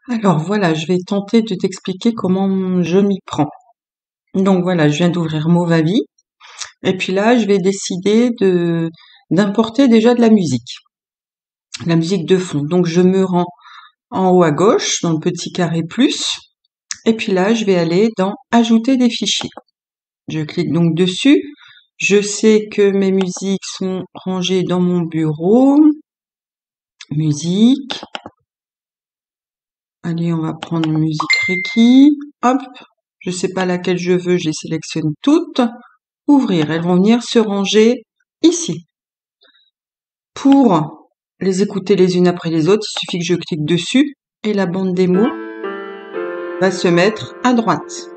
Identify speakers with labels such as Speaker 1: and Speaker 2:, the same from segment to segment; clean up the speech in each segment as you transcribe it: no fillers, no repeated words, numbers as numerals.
Speaker 1: Alors voilà, je vais tenter de t'expliquer comment je m'y prends. Donc voilà, je viens d'ouvrir Movavi et puis là, je vais décider d'importer déjà de la musique de fond. Donc je me rends en haut à gauche dans le petit carré plus et puis là, je vais aller dans Ajouter des fichiers. Je clique donc dessus. Je sais que mes musiques sont rangées dans mon bureau. Musique. Allez, on va prendre musique Reiki. Hop, je sais pas laquelle je veux, je les sélectionne toutes. Ouvrir, elles vont venir se ranger ici. Pour les écouter les unes après les autres, il suffit que je clique dessus et la bande démo va se mettre à droite.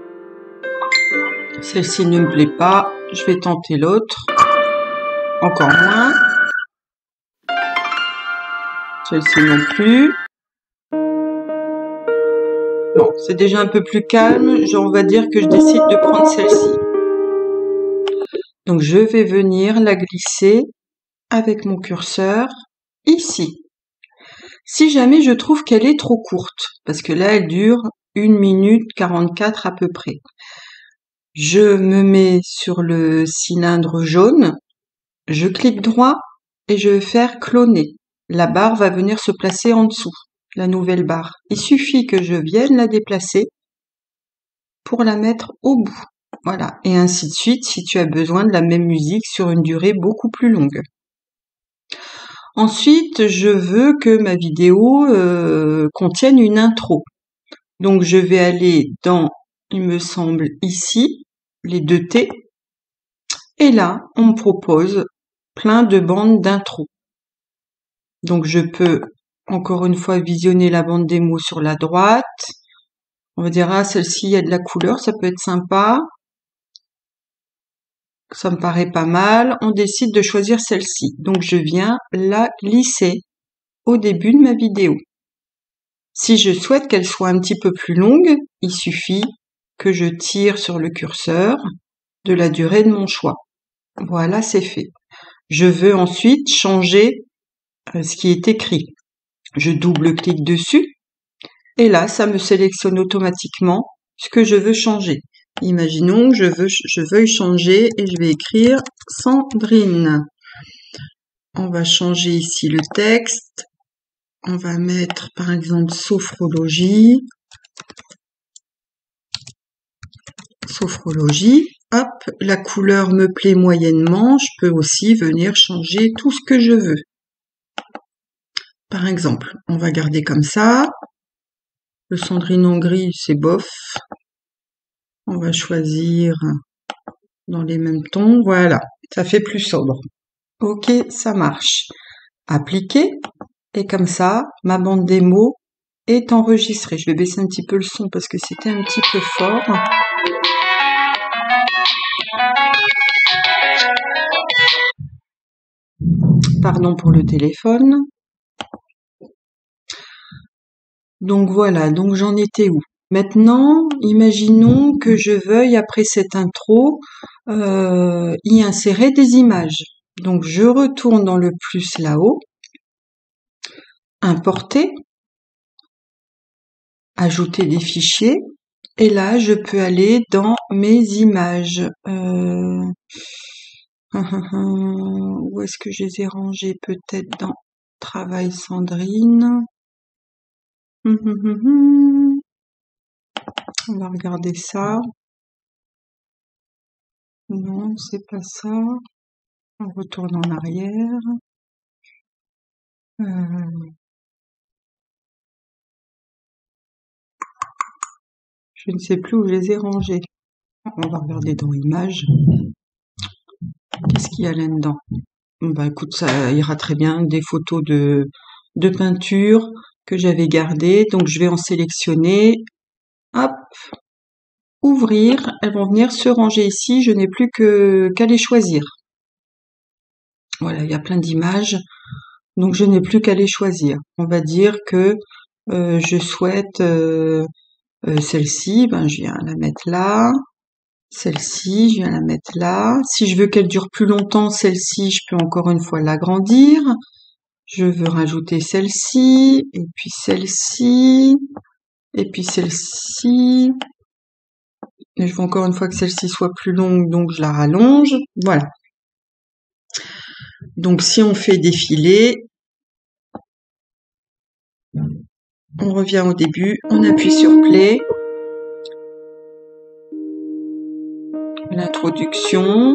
Speaker 1: Celle-ci ne me plaît pas, je vais tenter l'autre. Encore moins. Celle-ci non plus. Bon, c'est déjà un peu plus calme. On va dire que je décide de prendre celle-ci. Donc, je vais venir la glisser avec mon curseur ici. Si jamais je trouve qu'elle est trop courte, parce que là, elle dure 1 minute 44 à peu près. Je me mets sur le cylindre jaune, je clique droit et je vais faire cloner. La barre va venir se placer en dessous, la nouvelle barre. Il suffit que je vienne la déplacer pour la mettre au bout. Voilà, et ainsi de suite si tu as besoin de la même musique sur une durée beaucoup plus longue. Ensuite, je veux que ma vidéo contienne une intro. Donc, je vais aller dans, il me semble, ici, les 2 T. Et là, on me propose plein de bandes d'intro. Donc, je peux, encore une fois, visionner la bande démo sur la droite. On va dire, ah, celle-ci, il y a de la couleur, ça peut être sympa. Ça me paraît pas mal. On décide de choisir celle-ci. Donc, je viens la glisser au début de ma vidéo. Si je souhaite qu'elle soit un petit peu plus longue, il suffit que je tire sur le curseur de la durée de mon choix. Voilà, c'est fait. Je veux ensuite changer ce qui est écrit. Je double-clique dessus et là, ça me sélectionne automatiquement ce que je veux changer. Imaginons que je veuille changer et je vais écrire Sandrine. On va changer ici le texte. On va mettre par exemple sophrologie. Sophrologie. Hop, la couleur me plaît moyennement. Je peux aussi venir changer tout ce que je veux. Par exemple, on va garder comme ça. Le Sandrine en gris, c'est bof. On va choisir dans les mêmes tons. Voilà, ça fait plus sobre. Ok, ça marche. Appliquer. Et comme ça, ma bande démo est enregistrée. Je vais baisser un petit peu le son parce que c'était un petit peu fort. Pardon pour le téléphone. Donc voilà, donc j'en étais où? Maintenant, imaginons que je veuille, après cette intro, y insérer des images. Donc je retourne dans le plus là-haut, importer, ajouter des fichiers, et là je peux aller dans mes images. Où est-ce que je les ai rangées? Peut-être dans Travail Sandrine. On va regarder ça. Non, c'est pas ça. On retourne en arrière. Je ne sais plus où je les ai rangés. On va regarder dans Images. Qu'est-ce qu'il y a là-dedans? Bah écoute, ça ira très bien. Des photos de peinture que j'avais gardées. Donc je vais en sélectionner. Hop. Ouvrir. Elles vont venir se ranger ici. Je n'ai plus qu'à les choisir. Voilà, il y a plein d'images. Donc je n'ai plus qu'à les choisir. On va dire que je souhaite celle-ci, ben je viens la mettre là. Celle-ci, je viens la mettre là. Si je veux qu'elle dure plus longtemps, celle-ci, je peux encore une fois l'agrandir. Je veux rajouter celle-ci, et puis celle-ci. Et puis celle-ci, je veux encore une fois que celle-ci soit plus longue, donc je la rallonge. Voilà. Donc si on fait défiler, on revient au début, on appuie sur play. L'introduction,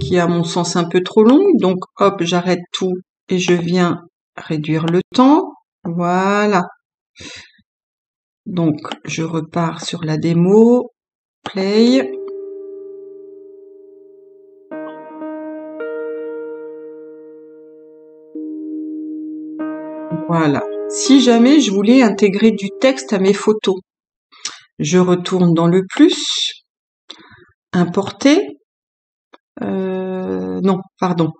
Speaker 1: qui est à mon sens un peu trop longue, donc hop, j'arrête tout et je viens réduire le temps. Voilà. Donc je repars sur la démo, play. Voilà. Si jamais je voulais intégrer du texte à mes photos, je retourne dans le plus, importer, non, pardon,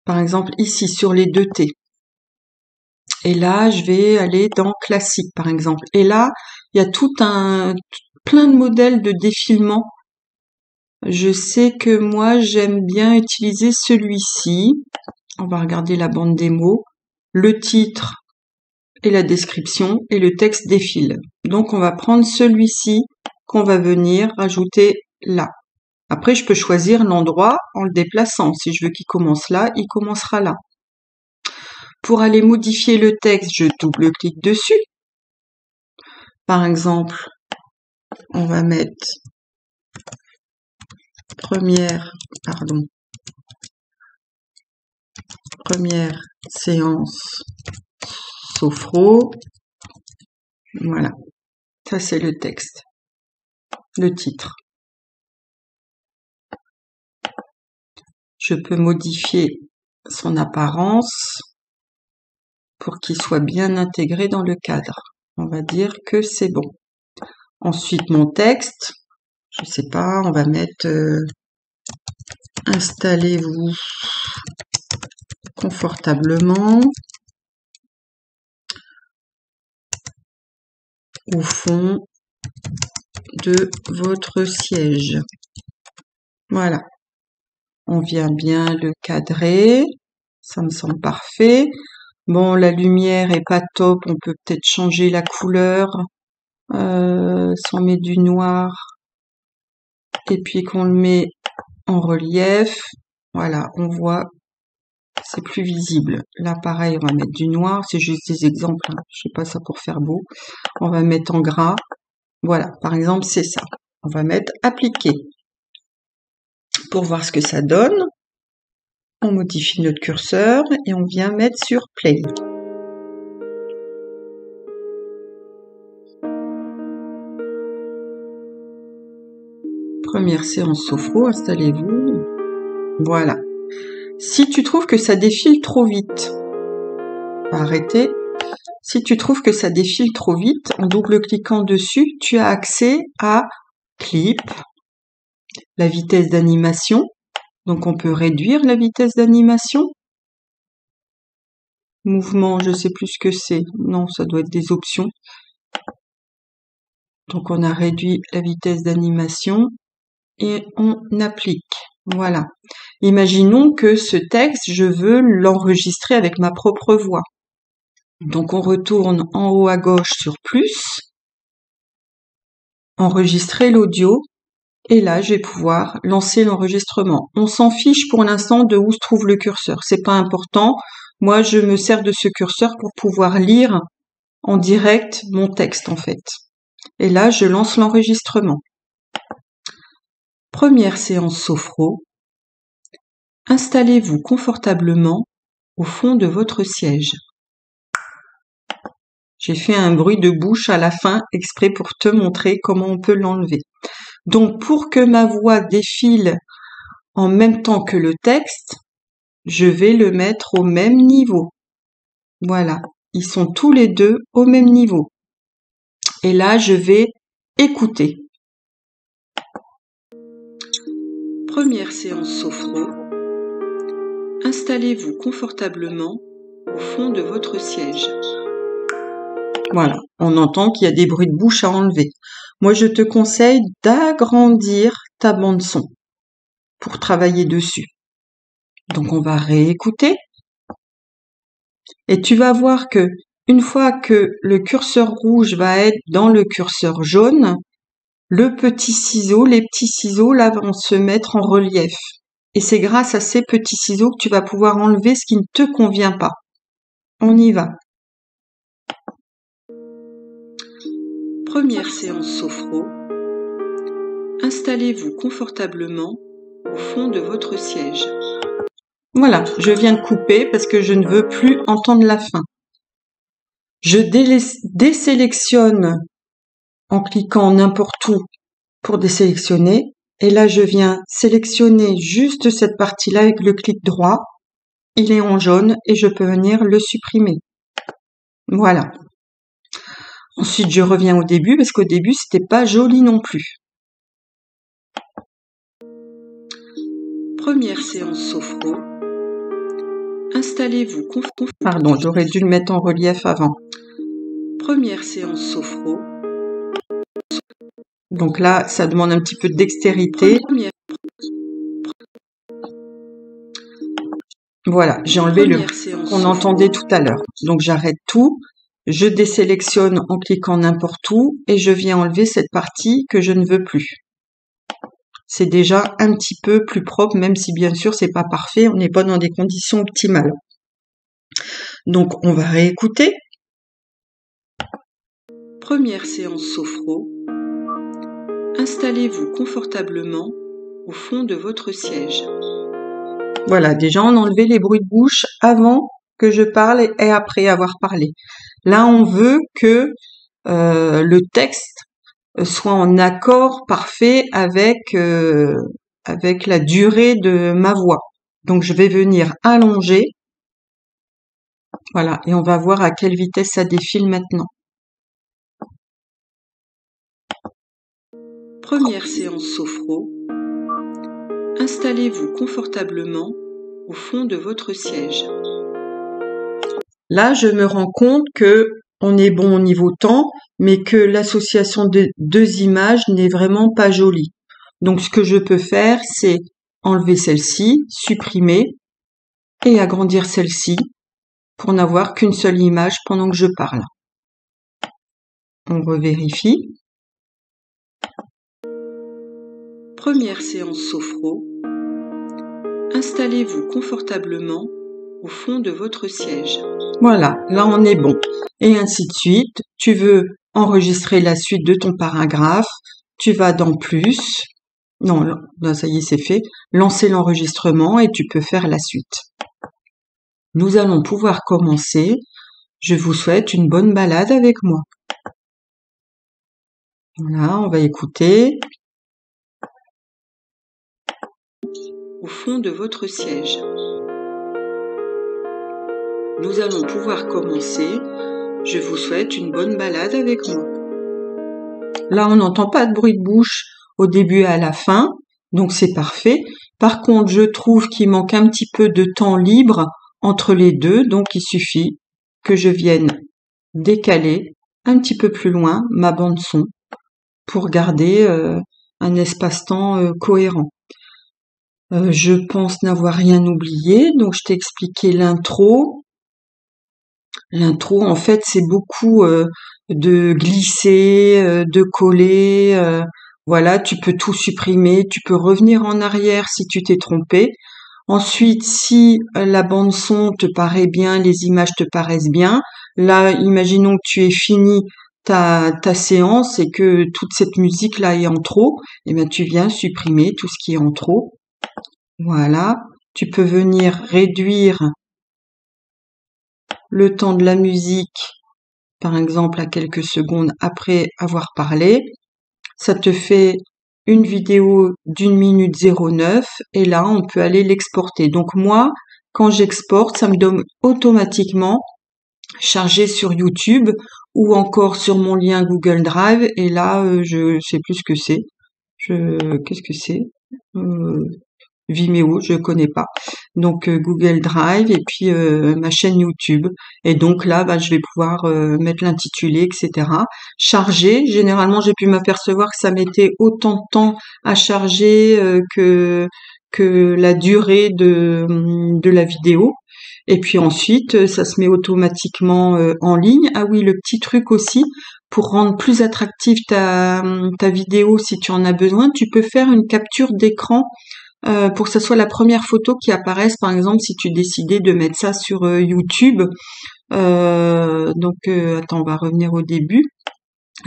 Speaker 1: par exemple ici sur les 2T. Et là, je vais aller dans classique, par exemple. Et là, il y a plein de modèles de défilement. Je sais que moi, j'aime bien utiliser celui-ci. On va regarder la bande démo. Le titre et la description et le texte défile. Donc, on va prendre celui-ci qu'on va venir rajouter là. Après, je peux choisir l'endroit en le déplaçant. Si je veux qu'il commence là, il commencera là. Pour aller modifier le texte, je double-clique dessus. Par exemple, on va mettre première séance sophro. Voilà. Ça, c'est le texte. Le titre. Je peux modifier son apparence pour qu'il soit bien intégré dans le cadre. On va dire que c'est bon. Ensuite, mon texte, je sais pas, on va mettre installez-vous confortablement au fond de votre siège. Voilà. On vient bien le cadrer. Ça me semble parfait. Bon, la lumière est pas top. On peut peut-être changer la couleur. Si on met du noir et puis qu'on le met en relief, voilà, on voit, c'est plus visible. Là, pareil, on va mettre du noir. C'est juste des exemples. Hein. Je sais pas ça pour faire beau. On va mettre en gras. Voilà, par exemple, c'est ça. On va mettre appliquer. Pour voir ce que ça donne, on modifie notre curseur et on vient mettre sur play. Première séance sophro, installez-vous. Voilà. Si tu trouves que ça défile trop vite, arrêtez. Si tu trouves que ça défile trop vite, en double-cliquant dessus, tu as accès à clip, la vitesse d'animation. Donc on peut réduire la vitesse d'animation. Mouvement, je sais plus ce que c'est. Non, ça doit être des options. Donc on a réduit la vitesse d'animation et on applique. Voilà. Imaginons que ce texte, je veux l'enregistrer avec ma propre voix. Donc on retourne en haut à gauche sur plus, enregistrer l'audio, et là je vais pouvoir lancer l'enregistrement. On s'en fiche pour l'instant de où se trouve le curseur, c'est pas important. Moi je me sers de ce curseur pour pouvoir lire en direct mon texte en fait. Et là je lance l'enregistrement. Première séance sophro. Installez-vous confortablement au fond de votre siège. J'ai fait un bruit de bouche à la fin exprès pour te montrer comment on peut l'enlever. Donc pour que ma voix défile en même temps que le texte, je vais le mettre au même niveau. Voilà, ils sont tous les deux au même niveau. Et là, je vais écouter. Première séance sophro. Installez-vous confortablement au fond de votre siège. Voilà, on entend qu'il y a des bruits de bouche à enlever. Moi, je te conseille d'agrandir ta bande son pour travailler dessus. Donc, on va réécouter. Et tu vas voir que Une fois que le curseur rouge va être dans le curseur jaune, les petits ciseaux là vont se mettre en relief. Et c'est grâce à ces petits ciseaux que tu vas pouvoir enlever ce qui ne te convient pas. On y va. Première séance sophro. Installez-vous confortablement au fond de votre siège. Voilà, je viens de couper parce que je ne veux plus entendre la fin. Je désélectionne en cliquant n'importe où pour désélectionner. Et là, je viens sélectionner juste cette partie-là avec le clic droit. Il est en jaune et je peux venir le supprimer. Voilà. Ensuite, je reviens au début parce qu'au début, c'était pas joli non plus. Première séance sophro. Installez-vous Pardon, j'aurais dû le mettre en relief avant. Première séance sophro. Donc là, ça demande un petit peu de dextérité. Voilà, j'ai enlevé le qu'on entendait tout à l'heure. Donc j'arrête tout, je désélectionne en cliquant n'importe où et je viens enlever cette partie que je ne veux plus. C'est déjà un petit peu plus propre, même si bien sûr c'est pas parfait, on n'est pas dans des conditions optimales. Donc on va réécouter. Première séance sophro. Installez-vous confortablement au fond de votre siège. Voilà, déjà on a enlevé les bruits de bouche avant que je parle et après avoir parlé. Là, on veut que le texte soit en accord parfait avec la durée de ma voix. Donc je vais venir allonger. Voilà, et on va voir à quelle vitesse ça défile maintenant. Première séance sophro. Installez-vous confortablement au fond de votre siège. Là, je me rends compte que on est bon au niveau temps, mais que l'association de deux images n'est vraiment pas jolie. Donc, ce que je peux faire, c'est enlever celle-ci, supprimer et agrandir celle-ci pour n'avoir qu'une seule image pendant que je parle. On revérifie. Première séance sophro. Installez-vous confortablement au fond de votre siège. Voilà, là on est bon. Et ainsi de suite. Tu veux enregistrer la suite de ton paragraphe. Tu vas dans plus. Non, là ça y est, c'est fait. Lancer l'enregistrement et tu peux faire la suite. Nous allons pouvoir commencer. Je vous souhaite une bonne balade avec moi. Voilà, on va écouter. Au fond de votre siège. Nous allons pouvoir commencer. Je vous souhaite une bonne balade avec moi. Là, on n'entend pas de bruit de bouche au début et à la fin, donc c'est parfait. Par contre, je trouve qu'il manque un petit peu de temps libre entre les deux, donc il suffit que je vienne décaler un petit peu plus loin ma bande son pour garder un espace-temps cohérent. Je pense n'avoir rien oublié, donc je t'ai expliqué l'intro. L'intro, en fait, c'est beaucoup de glisser, de coller. Voilà, tu peux tout supprimer, tu peux revenir en arrière si tu t'es trompé. Ensuite, si la bande son te paraît bien, les images te paraissent bien, là, imaginons que tu aies fini ta séance et que toute cette musique-là est en trop, et bien tu viens supprimer tout ce qui est en trop. Voilà, tu peux venir réduire le temps de la musique, par exemple à quelques secondes après avoir parlé. Ça te fait une vidéo d'1 minute 09 et là on peut aller l'exporter. Donc moi, quand j'exporte, ça me donne automatiquement chargé sur YouTube ou encore sur mon lien Google Drive et là je sais plus ce que c'est. Qu'est-ce que c'est Vimeo, je connais pas. Donc Google Drive et puis ma chaîne YouTube. Et donc là, je vais pouvoir mettre l'intitulé, etc. Charger. Généralement, j'ai pu m'apercevoir que ça mettait autant de temps à charger que la durée de la vidéo. Et puis ensuite, ça se met automatiquement en ligne. Ah oui, le petit truc aussi, pour rendre plus attractive ta vidéo si tu en as besoin, tu peux faire une capture d'écran pour que ça soit la première photo qui apparaisse, par exemple, si tu décidais de mettre ça sur YouTube. Attends, on va revenir au début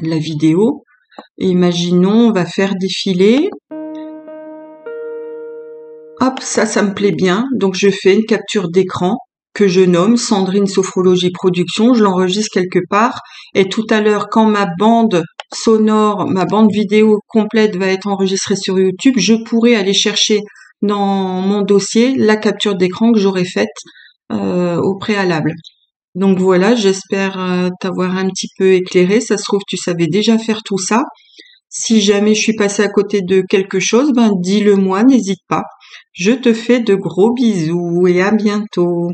Speaker 1: de la vidéo. Et imaginons, on va faire défiler. Hop, ça me plaît bien. Donc, je fais une capture d'écran que je nomme Sandrine Sophrologie Production. Je l'enregistre quelque part. Et tout à l'heure, quand ma bande sonore, ma bande vidéo complète va être enregistrée sur YouTube, je pourrai aller chercher dans mon dossier la capture d'écran que j'aurais faite au préalable. Donc voilà, j'espère t'avoir un petit peu éclairé. Ça se trouve, tu savais déjà faire tout ça. Si jamais je suis passée à côté de quelque chose, dis-le moi, n'hésite pas. Je te fais de gros bisous et à bientôt.